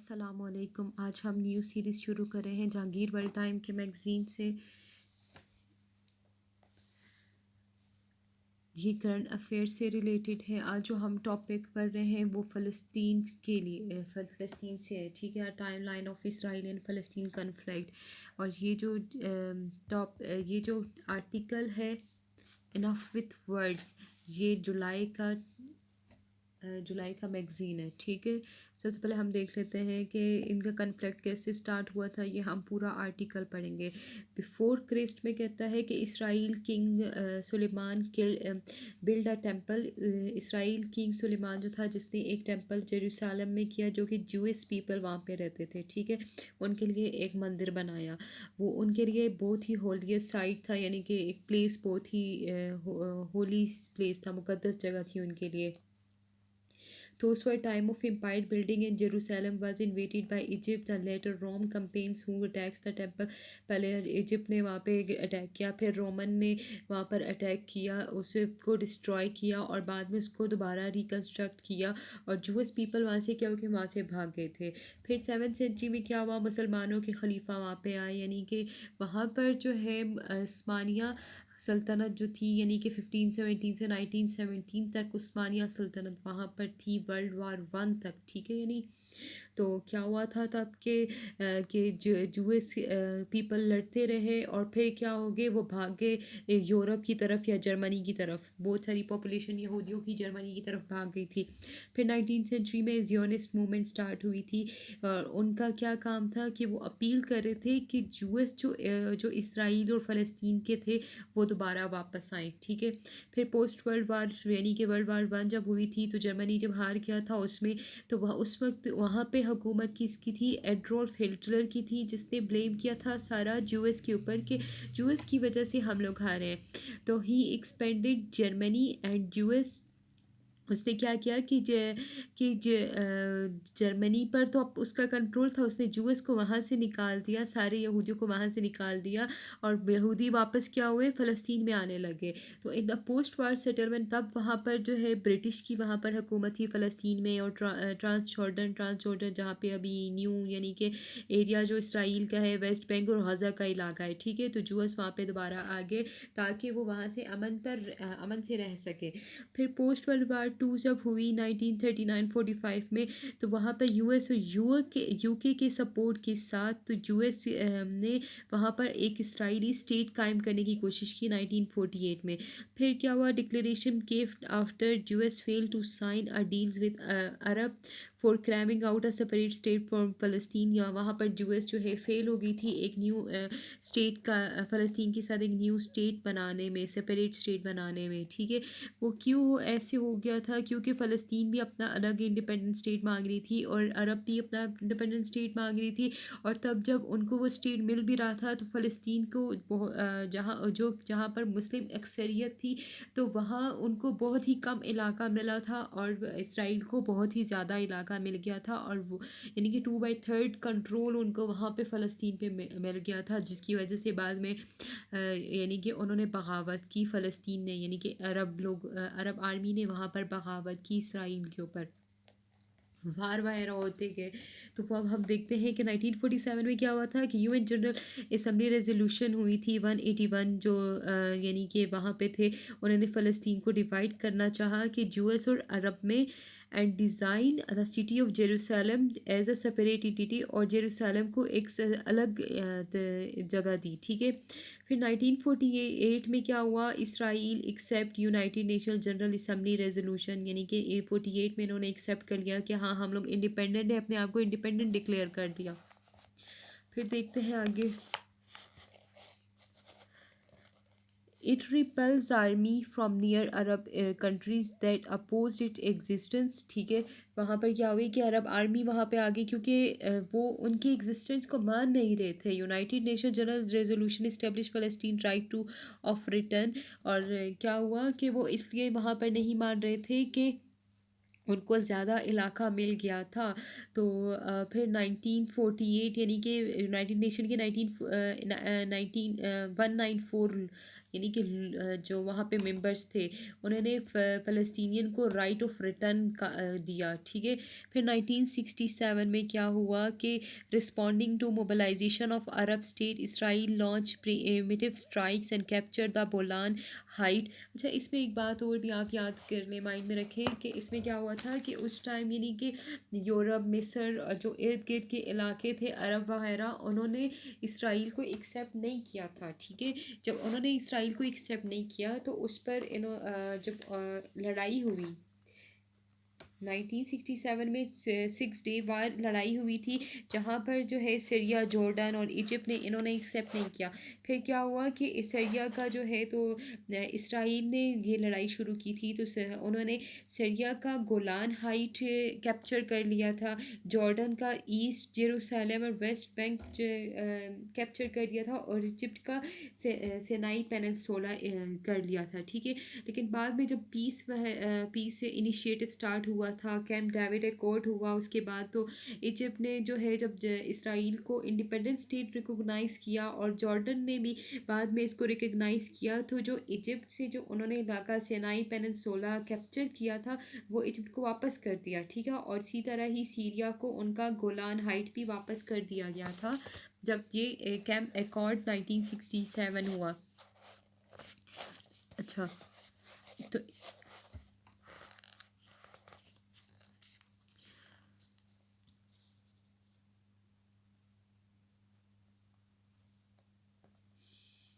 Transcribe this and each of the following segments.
अस्सलामुअलैकुम। आज हम न्यू सीरीज़ शुरू कर रहे हैं जहांगीर वर्ल्ड टाइम के मैगज़ीन से। ये करंट अफेयर से रिलेटेड है। आज जो हम टॉपिक पढ़ रहे हैं वो फ़लस्तीन के लिए फ़लस्तीन से है, ठीक है। Time line of Israel and Palestine conflict. और ये जो आर्टिकल है इनफ विथ वर्ड्स, ये जुलाई का मैगज़ीन है, ठीक है। सबसे पहले हम देख लेते हैं कि इनका कन्फ्लिक्ट कैसे स्टार्ट हुआ था। ये हम पूरा आर्टिकल पढ़ेंगे। बिफोर क्रिस्ट में कहता है कि Israel king Suleiman build a temple. Israel king Suleiman जो था, जिसने एक टेम्पल जेरूसलम में किया, जो कि जूइश पीपल वहाँ पे रहते थे, ठीक है। उनके लिए एक मंदिर बनाया। वो उनके लिए बहुत ही होलीएस्ट साइट था, यानी कि एक प्लेस बहुत ही होली प्लेस था, मुकद्दस जगह थी उनके लिए। Those were time of empire building in Jerusalem was invaded by Egypt and later Rome campaigns who attacks the temple। पहले इजिप्ट ने वहाँ पे अटैक किया, फिर रोमन ने वहाँ पर अटैक किया, उसको डिस्ट्रॉय किया और बाद में उसको दोबारा रिकन्स्ट्रक्ट किया। और जूस पीपल वहाँ से क्या हो कि वहाँ से भाग गए थे। फिर 7th सेंचुरी में क्या हुआ, मुसलमानों के खलीफा वहाँ पे आए, यानी कि वहाँ पर जो है उस्मानिया सल्तनत जो थी, यानी कि 1517 से 1917 तक उस्मानिया सल्तनत वहाँ पर थी, वर्ल्ड वार 1 तक, ठीक है। यानी तो क्या हुआ था तब के जूस पीपल लड़ते रहे और फिर क्या हो गए, वो भाग गए यूरोप की तरफ या जर्मनी की तरफ। बहुत सारी पॉपुलेशन यहूदियों की जर्मनी की तरफ भाग गई थी। फिर 19th सेंचुरी में ज़ियोनिस्ट मूवमेंट स्टार्ट हुई थी और उनका क्या काम था कि वो अपील कर रहे थे कि जूस जो इसराइल और फ़लस्तीन के थे वो दोबारा वापस आए, ठीक है। फिर पोस्ट वर्ल्ड वार यानी कि वर्ल्ड वार 1 जब हुई थी, तो जर्मनी जब हार गया था उसमें, तो वह उस वक्त वहाँ पे हुकूमत किसकी थी, एडोल्फ हिटलर की थी, जिसने ब्लेम किया था सारा जूस के ऊपर कि जूस की वजह से हम लोग हारे हैं। तो ही एक्सपेंडेड जर्मनी एंड जूस। उसने क्या किया जर्मनी पर तो अब उसका कंट्रोल था, उसने जूस को वहाँ से निकाल दिया, सारे यहूदियों को वहाँ से निकाल दिया और यहूदी वापस क्या हुए, फ़लस्तीन में आने लगे। तो in the post war settlement तब वहाँ पर जो है ब्रिटिश की वहाँ पर हुकूमत थी फ़लस्तीन में। और ट्रांस जॉर्डन जहाँ पे अभी न्यू यानी कि एरिया जो इसराइल का है, वेस्ट बैंक और गज़ा का इलाका है, ठीक है। तो जूस वहाँ पे दोबारा आ गए ताकि वो वहाँ से अमन से रह सके। फिर पोस्ट वर्ल्ड वार 2 जब हुई 1939-45 में, तो वहाँ पर यूएस और यूके के सपोर्ट के साथ तो यूएस ने वहाँ पर एक इसराइली स्टेट कायम करने की कोशिश की 1948 में। फिर क्या हुआ, declaration came after US fail to sign a deals with Arab for cramming out a separate state from फ़लस्तीन। या वहाँ पर यूएस जो है फेल हो गई थी एक न्यू स्टेट का फ़लस्तीन के साथ एक न्यू स्टेट बनाने में, सेपरेट स्टेट बनाने में, ठीक है। वो क्यों ऐसे हो गया था, क्योंकि फ़लस्तीन भी अपना अलग इंडिपेंडेंट स्टेट मांग रही थी और अरब भी अपना इंडिपेंडेंट स्टेट मांग रही थी। और तब जब उनको वो स्टेट मिल भी रहा था, तो फ़लस्तीन को जहाँ पर मुस्लिम अक्सरियत थी, तो वहाँ उनको बहुत ही कम इलाका मिला था और इसराइल को बहुत ही ज़्यादा इलाका मिल गया था। और वो यानी कि 2/3 कंट्रोल उनको वहाँ पे फ़लस्तीन पे मिल गया था, जिसकी वजह से बाद में यानी कि उन्होंने बगावत की फ़लस्तीन ने, यानी कि अरब आर्मी ने वहाँ पर बगावत की इसराइल के ऊपर, वार वगैरह होते गए। तो वो अब हम देखते हैं कि 1947 में क्या हुआ था कि यूएन जनरल असम्बली रेजोल्यूशन हुई थी 181, जो यानी कि वहाँ पे थे, उन्होंने फ़लस्तीन को डिवाइड करना चाहा कि यूएस और अरब में, and design the city of Jerusalem as a separate entity, और जेरूसलम को एक अलग जगह दी, ठीक है। फिर 1948 में क्या हुआ, Israel accept United Nation General Assembly resolution, यानी कि 48 में इन्होंने एक्सेप्ट कर लिया कि हाँ हम लोग इंडिपेंडेंट है, अपने आप को इंडिपेंडेंट डिक्लेयर कर दिया। फिर देखते हैं आगे। It repels army from near Arab countries that opposed its existence, ठीक है। वहाँ पर क्या हुई कि अरब आर्मी वहाँ पे आ गई, क्योंकि वो उनकी एग्जिस्टेंस को मान नहीं रहे थे। United Nation general resolution establish Palestine right two of return. और क्या हुआ कि वो इसलिए वहाँ पर नहीं मान रहे थे कि उनको ज़्यादा इलाका मिल गया था। तो फिर 1948 यानी कि यूनाइटेड नेशन के 194 यानी कि जो वहाँ पे मेंबर्स थे उन्होंने फ़लस्तीनियन को राइट ऑफ रिटर्न का दिया, ठीक है। फिर 1967 में क्या हुआ कि responding to mobilisation of Arab state Israel launch preemptive strikes and capture the Golan height. अच्छा, इसमें एक बात और भी आप याद कर लें, माइंड में रखें कि इसमें क्या हुआ था कि उस टाइम यानी कि यूरोप, मिस्र और जो इर्द गिर्द के इलाके थे अरब वगैरह, उन्होंने इसराइल को एक्सेप्ट नहीं किया था, ठीक है। जब उन्होंने इसराइल को एक्सेप्ट नहीं किया तो उस पर जब लड़ाई हुई 1967 में 6 डे वार लड़ाई हुई थी, जहाँ पर जो है सीरिया, जॉर्डन और इजिप्ट ने इन्होंने एक्सेप्ट नहीं किया। फिर क्या हुआ कि सीरिया का जो है तो इसराइल ने ये लड़ाई शुरू की थी, तो उन्होंने सीरिया का गोलान हाइट कैप्चर कर लिया था, जॉर्डन का ईस्ट जेरूसलम और वेस्ट बैंक कैप्चर कर लिया था, और इजिप्ट का सिनाई पेनिनसुला कर लिया था, ठीक है। लेकिन बाद में जब पीस इनिशिएटिव स्टार्ट हुआ था, कैंप डेविड एकॉर्ड हुआ, उसके बाद तो इजिप्ट ने जो है जब इसराइल को इंडिपेंडेंट स्टेट रिकॉग्नाइज़ किया और जॉर्डन ने भी बाद में इसको रिकॉग्नाइज़ किया, तो जो इजिप्ट से जो उन्होंने इलाका सिनाई पेनिनसुला कैप्चर किया था वो इजिप्ट को वापस कर दिया, ठीक है। और इसी तरह ही सीरिया को उनका गोलान हाइट भी वापस कर दिया गया था जब ये कैंप एकॉर्ड 1967 हुआ। अच्छा, तो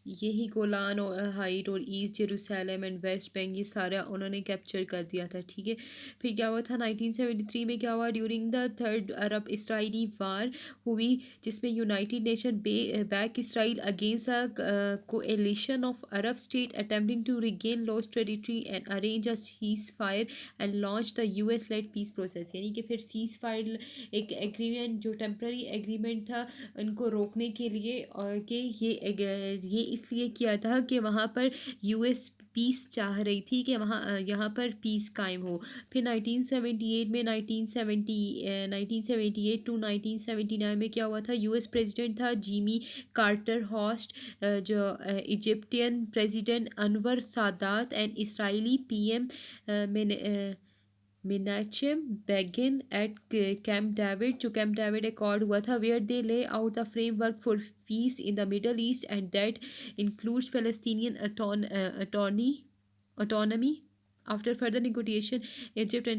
यही गोलान और हाइट और east Jerusalem and West Bank ये सारा उन्होंने कैप्चर कर दिया था, ठीक है। फिर क्या हुआ था 1973 में, क्या हुआ during the third Arab Israeli war हुई, जिसमें United Nation back Israel against a coalition of Arab state attempting to regain lost territory and arrange a ceasefire and launch the US led peace process. यानी कि फिर ceasefire एक agreement, जो temporary agreement था उनको रोकने के लिए, और कि ये इसलिए किया था कि वहाँ पर यूएस पीस चाह रही थी कि वहाँ यहाँ पर पीस कायम हो। फिर 1978 में 1978 टू 1979 में क्या हुआ था, यूएस प्रेसिडेंट था जिमी कार्टर हॉस्ट, जो Egyptian president Anwar Sadat and Israeli PM Menachem Begin at Camp David, जो कैंप डेविड एकॉर्ड हुआ था, where they lay out the framework for peace in the Middle East, and that includes Palestinian autonomy. After further negotiation, Egypt and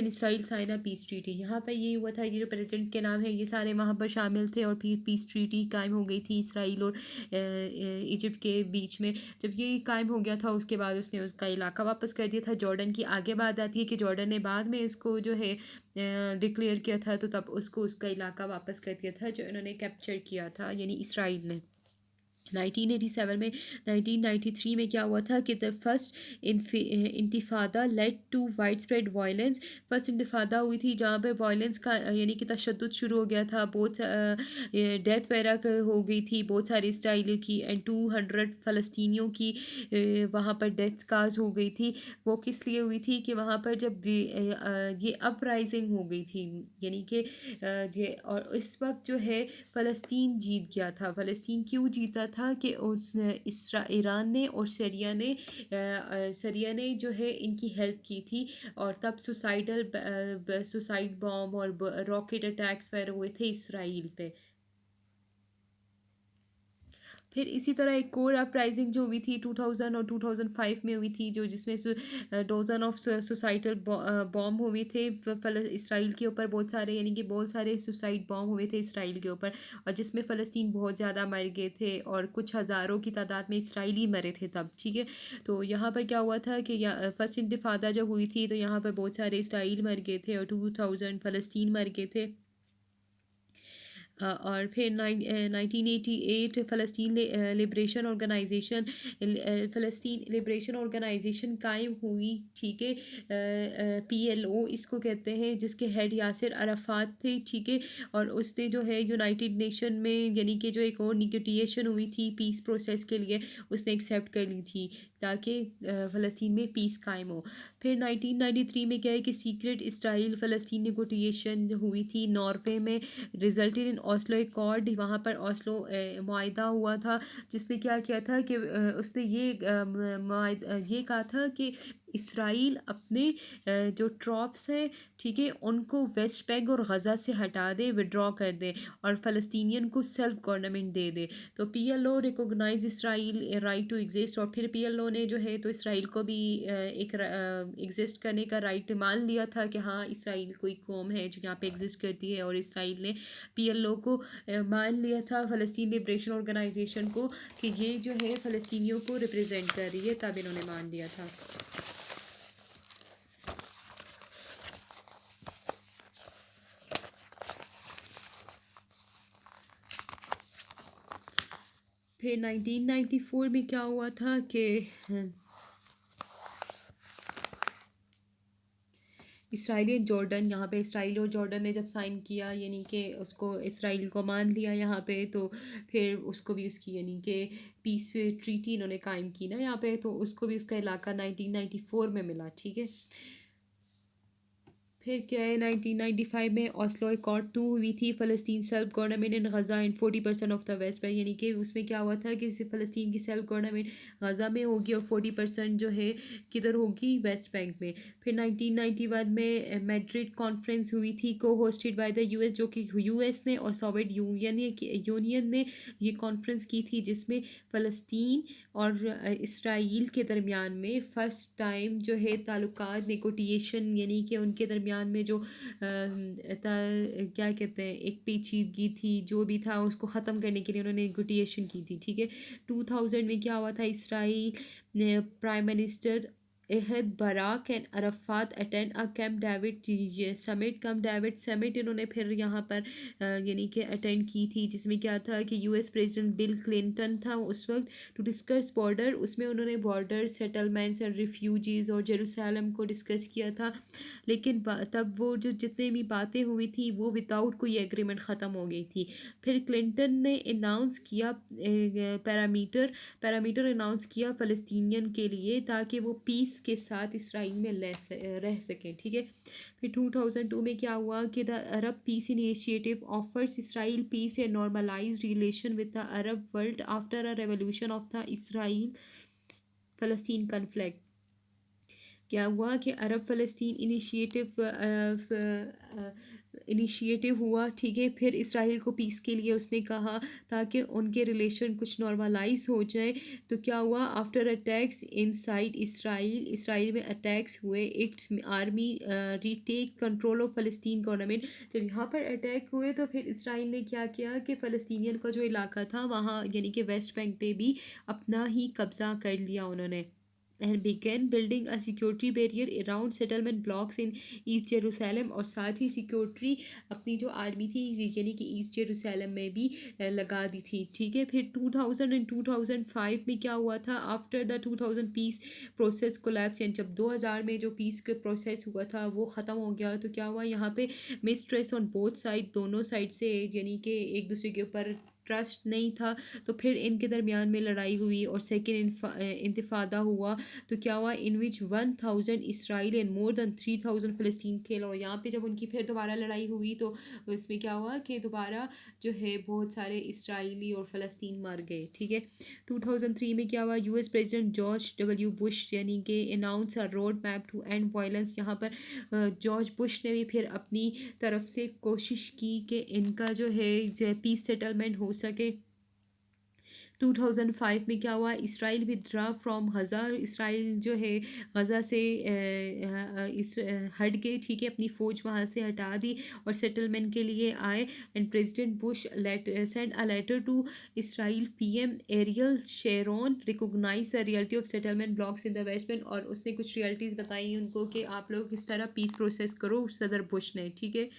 Israel sign a peace treaty. यहाँ पर ये हुआ था, ये जो प्रेसिडेंट्स के नाम है ये सारे वहाँ पर शामिल थे, और फिर पीस ट्रीटी कायम हो गई थी इसराइल और इजिप्ट के बीच में। जब ये कायम हो गया था उसके बाद उसने उसका इलाका वापस कर दिया था जॉर्डन की। आगे बात आती है कि जॉर्डन ने बाद में इसको जो है डिक्लेयर किया था, तो तब उसको उसका इलाका वापस कर दिया था जो इन्होंने कैप्चर किया था, यानी इसराइल ने। 1987 में 1993 में क्या हुआ था कि द फर्स्ट इंतिफादा led to widespread violence. First इंतिफादा हुई थी जहाँ पे वायलेंस का यानी कि तशद्दुद शुरू हो गया था, बहुत डेथ वगैरह हो गई थी बहुत सारी इसराइली की, एंड 200 फ़लस्तीनियों की वहाँ पर डेथ काज हो गई थी। वो किस लिए हुई थी कि वहाँ पर जब ये अपराइजिंग हो गई थी, यानी कि ये, और इस वक्त जो है फ़लस्तीन जीत गया था। फ़लस्तीन क्यों जीता था कि ईरान ने और सीरिया ने जो है इनकी हेल्प की थी, और तब सुसाइड बॉम्ब और रॉकेट अटैक्स वगैरह हुए थे इसराइल पे। फिर इसी तरह एक और अपराइजिंग जो हुई थी 2000 और 2005 में हुई थी, जो जिसमें डोजन ऑफ सुसाइडल बॉम्ब हुए थे इसराइल के ऊपर, बहुत सारे, यानी कि बहुत सारे सुसाइड बॉम्ब हुए थे इसराइल के ऊपर, और जिसमें फ़लस्तीन बहुत ज़्यादा मर गए थे और कुछ हज़ारों की तादाद में इसराइली मरे थे तब, ठीक है। तो यहाँ पर क्या हुआ था कि फर्स्ट इंतिफादा जब हुई थी तो यहाँ पर बहुत सारे इसराइल मर गए थे और 2000 फ़लस्तीन मर गए थे। और फिर 1988 फ़लस्तीन लिबरेशन ऑर्गेनाइजेशन कायम हुई, ठीक है। PLO इसको कहते हैं, जिसके हेड यासिर अराफात थे, ठीक है। और उसने जो है यूनाइटेड नेशन में यानी कि जो एक और निगोटिएशन हुई थी पीस प्रोसेस के लिए, उसने एक्सेप्ट कर ली थी ताकि फ़लस्तीन में पीस कायम हो। फिर 1993 में क्या है कि सीक्रेट इसराइल फ़लस्तीन नेगोटिएशन हुई थी नॉर्वे में, रिजल्टेड इन ओस्लो एकॉर्ड। वहाँ पर ओस्लो मुआहिदा हुआ था, जिसने क्या किया था कि उसने ये कहा था कि इसराइल अपने जो ट्रॉप्स हैं, ठीक है, उनको वेस्ट बैंक और गज़ा से हटा दे, विड्रॉ कर दे और फ़लस्तीनियन को सेल्फ गवर्नमेंट दे दे। तो PLO recognise Israel right to exist, और फिर PLO ने जो है तो इसराइल को भी एक एग्जिस्ट करने का राइट मान लिया था कि हाँ, इसराइल कोई कौम है जो यहाँ पे एग्जिस्ट करती है, और इसराइल ने PLO को मान लिया था, फ़लस्तीन लिबरेशन ऑर्गेनाइजेशन को, कि ये जो है फ़लस्तीनियों को रिप्रेजेंट कर रही है, तब इन्होंने मान लिया था। फिर 1994 में क्या हुआ था कि इसराइल और जॉर्डन, यहाँ पे इसराइल और जॉर्डन ने जब साइन किया, यानी कि उसको इसराइल को मान लिया यहाँ पे, तो फिर उसको भी उसकी यानी कि पीस ट्रीटी इन्होंने कायम की ना यहाँ पे, तो उसको भी उसका इलाका 1994 में मिला, ठीक है। फिर क्या है, 1995 में ओस्लो अकॉर्ड 2 हुई थी, फ़लस्तीन self government in Gaza and 40% of the West Bank, यानी कि उसमें क्या हुआ था कि फ़लस्तीन की सेल्फ गवर्नमेंट गज़ा में होगी और 40% जो है किधर होगी, वेस्ट बैंक में। फिर 1991 में मैड्रिड कॉन्फ्रेंस हुई थी, को होस्टेड बाय द US, जो कि US ने और सोवियत यूनियन ने ये कॉन्फ्रेंस की थी, जिसमें फ़लस्तीन और इसराइल के दरमियान में फ़र्स्ट टाइम जो है ताल्लुकात नेगोटिएशन, यानी कि उनके दरमियान में जो क्या कहते हैं, एक पेचीदगी थी जो भी था, उसको ख़त्म करने के लिए उन्होंने नेगोटिएशन की थी, ठीक है। 2000 में क्या हुआ था, इसराइल ने prime minister Ehud Barak and Arafat attend a Camp David summit इन्होंने फिर यहाँ पर यानी कि अटेंड की थी, जिसमें क्या था कि US प्रेसिडेंट बिल क्लिंटन था उस वक्त, टू डिस्कस बॉर्डर। उसमें उन्होंने बॉर्डर सेटलमेंट्स एंड रिफ्यूजीज़ और जेरूसलम को डिस्कस किया था, लेकिन तब वो जो जितने भी बातें हुई थी वो विदाउट कोई एग्रीमेंट ख़त्म हो गई थी। फिर क्लिंटन ने अनाउंस किया पैरामीटर अनाउंस किया फ़लस्तीनियन के लिए, ताकि वो पीस के साथ इसराइल में रह सकें, ठीक है। फिर 2002 में क्या हुआ कि the Arab peace initiative offers Israel peace a normalised relation with the Arab world after a revolution of the Israel फ़लस्तीन कन्फ्लिक्ट। क्या हुआ कि अरब फ़लस्तीन इनिशिएटिव हुआ, ठीक है। फिर इसराइल को पीस के लिए उसने कहा, ताकि उनके रिलेशन कुछ नॉर्मलाइज हो जाए। तो क्या हुआ, after attacks inside Israel, Israel में अटैक्स हुए, it's army retake control of Palestine government. जब यहाँ पर अटैक हुए तो फिर इसराइल ने क्या किया कि फ़लस्तीनियन का जो इलाका था वहाँ यानी कि वेस्ट बैंक पे भी अपना ही कब्ज़ा कर लिया उन्होंने, and began building a security barrier around settlement blocks in east Jerusalem. और साथ ही सिक्योरिटी अपनी जो आर्मी थी यानी कि ईस्ट जेरूसलम में भी लगा दी थी, ठीक है। फिर 2000 और 2005 में क्या हुआ था, after the 2000 peace process collapse, यानी जब 2000 में जो पीस का प्रोसेस हुआ था वो ख़त्म हो गया, तो क्या हुआ यहाँ पे मिसट्रेस ऑन बोथ साइड, दोनों साइड से यानी कि एक दूसरे के ऊपर ट्रस्ट नहीं था, तो फिर इनके दरमियान में लड़ाई हुई और सेकेंड इंतिफादा हुआ। तो क्या हुआ, इन विच 1000 इसराइल एंड मोर दैन 3000 फ़लस्तीन थे। और यहाँ पे जब उनकी फिर दोबारा लड़ाई हुई तो इसमें क्या हुआ कि दोबारा जो है बहुत सारे इसराइली और फ़लस्तीन मर गए, ठीक है। 2003 में क्या हुआ, US president George W Bush यानी कि announce a road map to end violence. यहाँ पर जॉर्ज बुश ने भी फिर अपनी तरफ से कोशिश की कि इनका जो है पीस सेटलमेंट हो सके। 2005 में क्या हुआ, Israel withdraw from Gaza, Israel जो है गज़ा से हट गए, ठीक है, अपनी फ़ौज वहाँ से हटा दी और सेटलमेंट के लिए आए। And president Bush send a letter to Israel PM Ariel Sharon recognise the reality of settlement blocks in the West Bank. और उसने कुछ रियलिटीज़ बताई उनको कि आप लोग इस तरह पीस प्रोसेस करो, सदर बुश ने, ठीक है।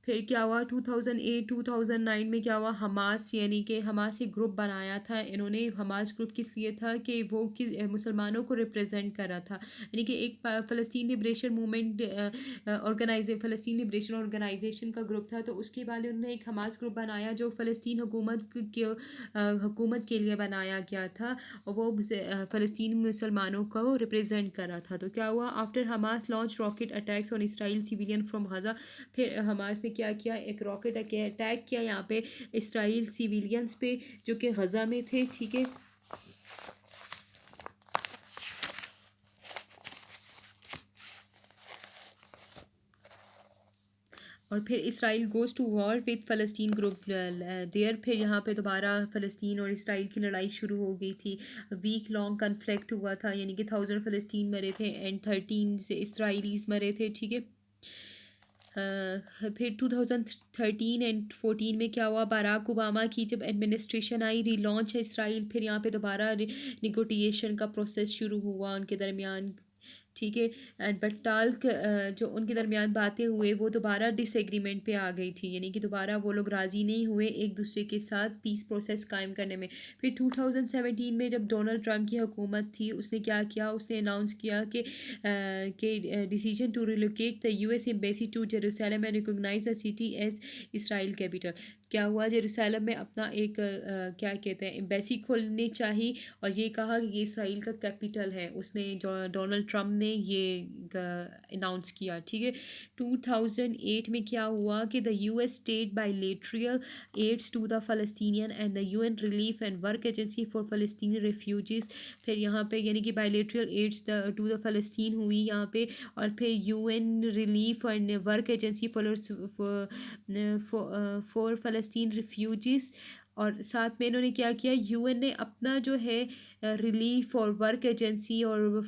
फिर क्या हुआ 2008 2009 में क्या हुआ, हमास यानी कि हमास एक ग्रुप बनाया था इन्होंने। हमास ग्रुप किस लिए था कि वो मुसलमानों को रिप्रेजेंट कर रहा था, यानी कि एक फ़लस्तीन लिबरेशन मूवमेंट फ़लस्तीन लिबरेशन ऑर्गेनाइजेशन का ग्रुप था। तो उसके बाद उन्होंने एक हमास ग्रुप बनाया जो फ़लस्तीन हुकूमत के लिए बनाया गया था, और वो फ़लस्तीन मुसलमानों को रिप्रेजेंट कर रहा था। तो क्या हुआ, after Hamas launch rocket attacks on Israel civilian from Gaza, फिर हमास ने क्या किया, एक रॉकेट अटैक किया यहाँ पे इसराइल सिविलियंस पे जो कि गज़ा में थे, ठीक है। और फिर Israel goes to war with फ़लस्तीन ग्रुप देयर, फिर यहाँ पे दोबारा फ़लस्तीन और इसराइल की लड़ाई शुरू हो गई थी। वीक लॉन्ग कन्फ्लिक्ट हुआ था, यानी कि 1000 फ़लस्तीन मरे थे एंड 13 से इसराइलीज़ मरे थे, ठीक है। फिर 2013 एंड 14 में क्या हुआ, बराक ओबामा की जब एडमिनिस्ट्रेशन आई, रीलॉन्च है इसराइल, फिर यहाँ पे दोबारा निगोटिएशन का प्रोसेस शुरू हुआ उनके दरमियान, ठीक है। एंड बट जो उनके दरमियान बातें हुए वो दोबारा डिसएग्रीमेंट पे आ गई थी, यानी कि दोबारा वो लोग राज़ी नहीं हुए एक दूसरे के साथ पीस प्रोसेस कायम करने में। फिर 2017 में जब डोनाल्ड ट्रंप की हुकूमत थी, उसने क्या किया, उसने अनाउंस किया कि decision to relocate the US embassy to Jerusalem and recognise the city as Israel capital. क्या हुआ, जेरूसलम में अपना एक क्या कहते हैं एम्बेसी खोलनी चाहिए, और ये कहा कि ये इसराइल का कैपिटल है, उसने जो डोनाल्ड ट्रंप ने ये अनाउंस किया, ठीक है। 2008 में क्या हुआ कि the US state bilateral aids to the Palestinian and the UN relief and work agency for फ़लस्तीनी रेफ्यूजीज़, फिर यहाँ पे यानी कि बायलेटरल एड्स टू द फ़लस्तीन हुई यहाँ पे, और फिर UN relief and work agency for फ़लस्तीन रेफ्यूजीज़, और साथ में इन्होंने क्या किया, यूएन ने अपना जो है रिलीफ और वर्क एजेंसी और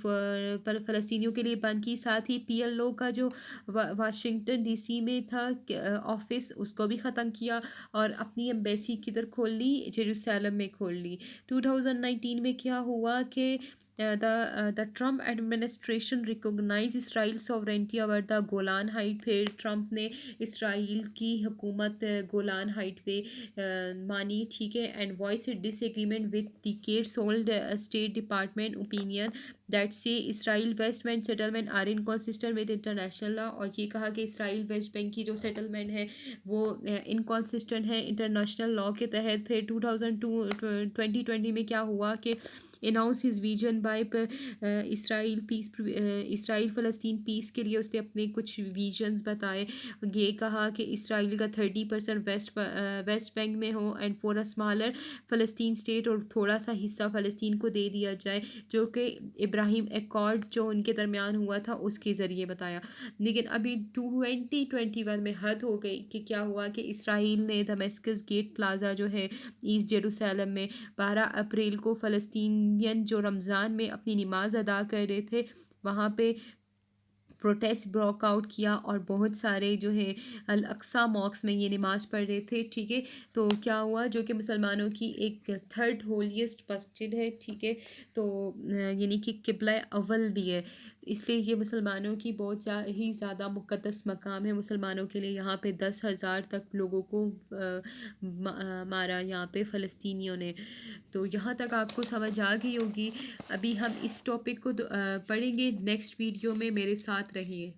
फ़लस्तीनियों के लिए बंद की, साथ ही पीएलओ का जो वाशिंगटन डीसी में था ऑफिस, उसको भी ख़त्म किया, और अपनी एम्बेसी किधर खोल ली, जेरूसलम में खोल ली। 2019 में क्या हुआ कि the Trump administration recognize Israel sovereignty over the Golan height, फिर ट्रंप ने इसराइल की हुकूमत गोलान हाइट पे मानी, ठीक है। And voice disagreement with decades old state department opinion that say Israel West Bank settlement are inconsistent with international law, और ये कहा कि इसराइल वेस्ट बैंक की जो सेटलमेंट है वो इनकॉन्सिस्टेंट है इंटरनेशनल लॉ के तहत। फिर 2020 में क्या हुआ कि announce his vision by Israel फ़लस्तीन पीस के लिए उसने अपने कुछ विजन्स बताए। ये कहा कि इसराइल का 30% वेस्ट बैंक में हो and for a smaller Palestine state, और थोड़ा सा हिस्सा फ़लस्तीन को दे दिया जाए, जो कि इब्राहिम एकॉर्ड जो उनके दरमियान हुआ था उसके ज़रिए बताया। लेकिन अभी 2021 में हद हो गई कि क्या हुआ कि इसराइल ने दमेस्कस गेट प्लाज़ा जो है ईस्ट जेरूसलम में 12 अप्रैल को फ़लस्तीनियन जो रमज़ान में अपनी नमाज अदा कर रहे थे, वहाँ पे प्रोटेस्ट ब्रोक आउट किया, और बहुत सारे जो है अल अक्सा मॉस्क में ये नमाज पढ़ रहे थे, ठीक है। तो क्या हुआ, जो कि मुसलमानों की एक थर्ड होलीस्ट मस्जिद है, ठीक है। तो यानी कि किबला अव्वल भी है, इसलिए ये मुसलमानों की बहुत ही ज़्यादा मुक़द्दस मकाम है मुसलमानों के लिए। यहाँ पे 10,000 तक लोगों को मारा यहाँ पे फ़लस्तीनियों ने। तो यहाँ तक आपको समझ आ गई होगी। अभी हम इस टॉपिक को पढ़ेंगे नेक्स्ट वीडियो में, मेरे साथ रहिए।